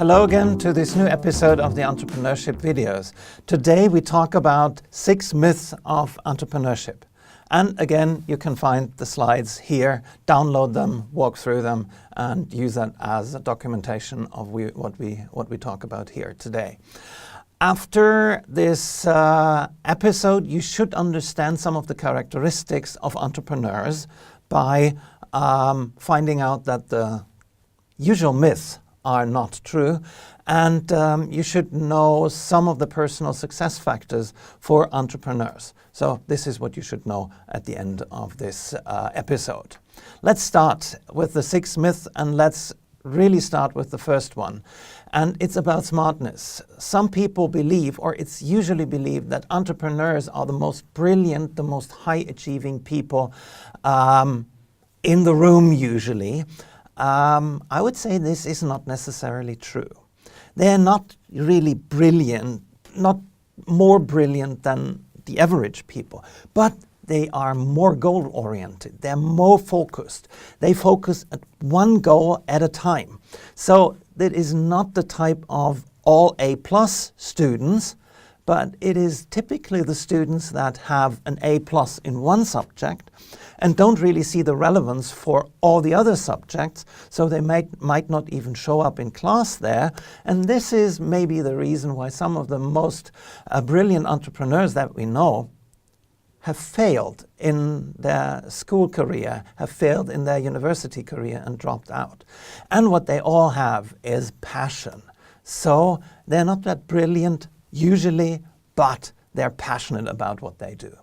Hello again to this new episode of the Entrepreneurship videos. Today we talk about 6 myths of entrepreneurship. And again, you can find the slides here, download them, walk through them, and use that as a documentation of what we talk about here today. After this episode, you should understand some of the characteristics of entrepreneurs by finding out that the usual myths are not true, and you should know some of the personal success factors for entrepreneurs. So this is what you should know at the end of this episode. Let's start with the 6 myths, and let's really start with the first one. And it's about smartness. Some people believe, or it's usually believed, that entrepreneurs are the most brilliant, the most high-achieving people in the room usually. I would say this is not necessarily true. They're not really brilliant, not more brilliant than the average people, but they are more goal-oriented. They're more focused. They focus at one goal at a time. So that is not the type of all A+ students, but it is typically the students that have an A+ in one subject and don't really see the relevance for all the other subjects, so they might not even show up in class there. And this is maybe the reason why some of the most brilliant entrepreneurs that we know have failed in their school career, have failed in their university career and dropped out. And what they all have is passion. So they're not that brilliant usually, but they're passionate about what they do.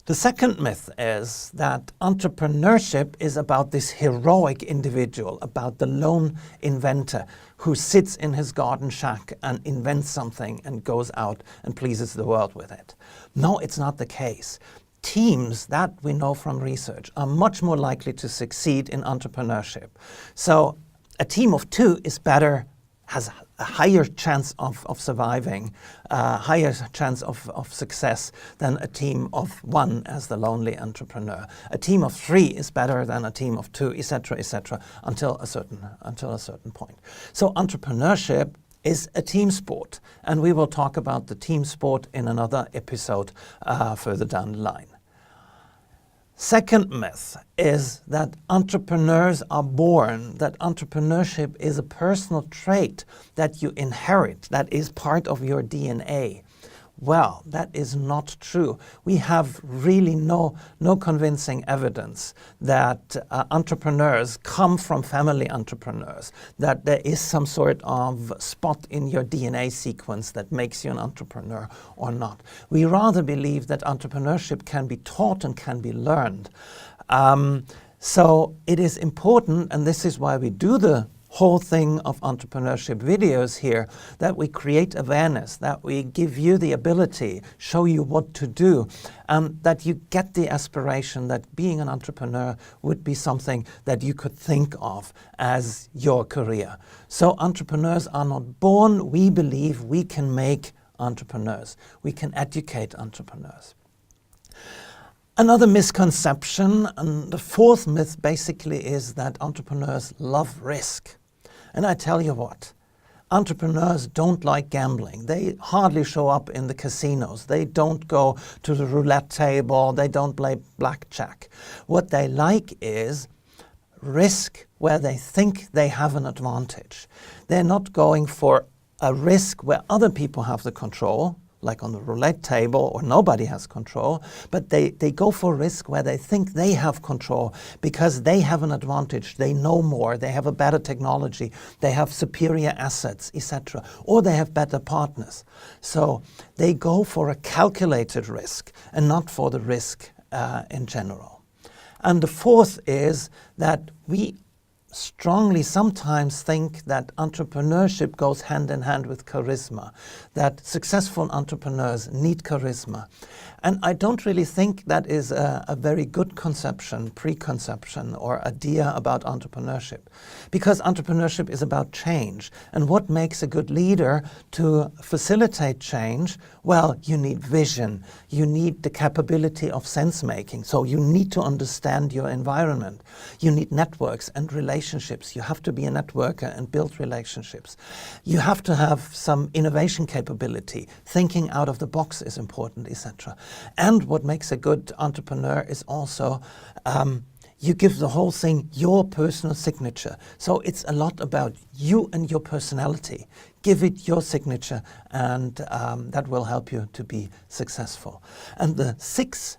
The second myth is that entrepreneurship is about this heroic individual, about the lone inventor who sits in his garden shack and invents something and goes out and pleases the world with it. No, it's not the case. Teams, that we know from research, are much more likely to succeed in entrepreneurship. So a team of 2 is better, has a higher chance of surviving, higher chance of success than a team of 1 as the lonely entrepreneur. A team of 3 is better than a team of 2, etc., until a certain point. So entrepreneurship is a team sport, and we will talk about the team sport in another episode further down the line. Second myth is that entrepreneurs are born, that entrepreneurship is a personal trait that you inherit, that is part of your DNA. Well, that is not true. We have really no convincing evidence that entrepreneurs come from family entrepreneurs, that there is some sort of spot in your DNA sequence that makes you an entrepreneur or not. We rather believe that entrepreneurship can be taught and can be learned. So it is important, and this is why we do the whole thing of entrepreneurship videos here, that we create awareness, that we give you the ability, show you what to do, that you get the aspiration that being an entrepreneur would be something that you could think of as your career. So entrepreneurs are not born. We believe we can make entrepreneurs. We can educate entrepreneurs. Another misconception, and the 4th myth basically, is that entrepreneurs love risk. And I tell you what, entrepreneurs don't like gambling. They hardly show up in the casinos. They don't go to the roulette table. They don't play blackjack. What they like is risk where they think they have an advantage. They're not going for a risk where other people have the control, like on the roulette table, or nobody has control, but they go for risk where they think they have control because they have an advantage, they know more, they have a better technology, they have superior assets, etc., or they have better partners. So they go for a calculated risk and not for the risk in general. And the 4th is that we strongly sometimes think that entrepreneurship goes hand in hand with charisma, that successful entrepreneurs need charisma. And I don't really think that is a very good preconception or idea about entrepreneurship. Because entrepreneurship is about change. And what makes a good leader to facilitate change? Well, you need vision. You need the capability of sense-making. So you need to understand your environment. You need networks and relationships. You have to be a networker and build relationships. You have to have some innovation capability. Thinking out of the box is important, etc. And what makes a good entrepreneur is also you give the whole thing your personal signature. So it's a lot about you and your personality. Give it your signature, and that will help you to be successful. And the sixth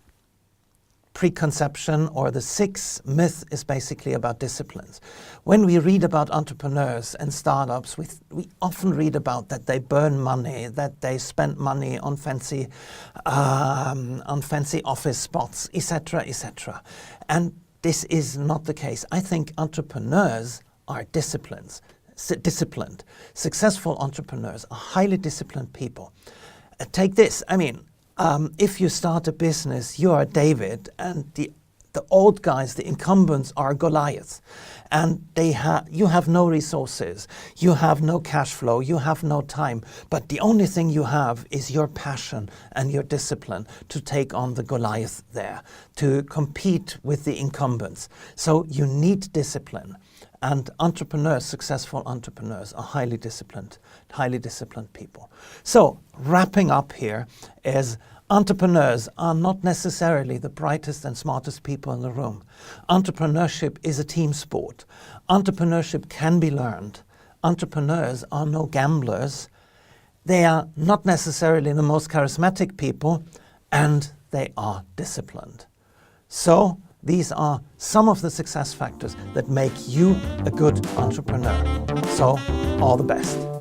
preconception or the sixth myth is basically about disciplines. When we read about entrepreneurs and startups, we often read about that they burn money, that they spend money on fancy office spots, etc., etc. And this is not the case. I think entrepreneurs are disciplined. Successful entrepreneurs are highly disciplined people. Take this, if you start a business, you are David, and the old guys, the incumbents, are Goliath. And you have no resources, you have no cash flow, you have no time. But the only thing you have is your passion and your discipline to take on the Goliath there, to compete with the incumbents. So you need discipline. And entrepreneurs, successful entrepreneurs, are highly disciplined people. So wrapping up here is entrepreneurs are not necessarily the brightest and smartest people in the room. Entrepreneurship is a team sport. Entrepreneurship can be learned. Entrepreneurs are no gamblers. They are not necessarily the most charismatic people, and they are disciplined. So these are some of the success factors that make you a good entrepreneur. So, all the best.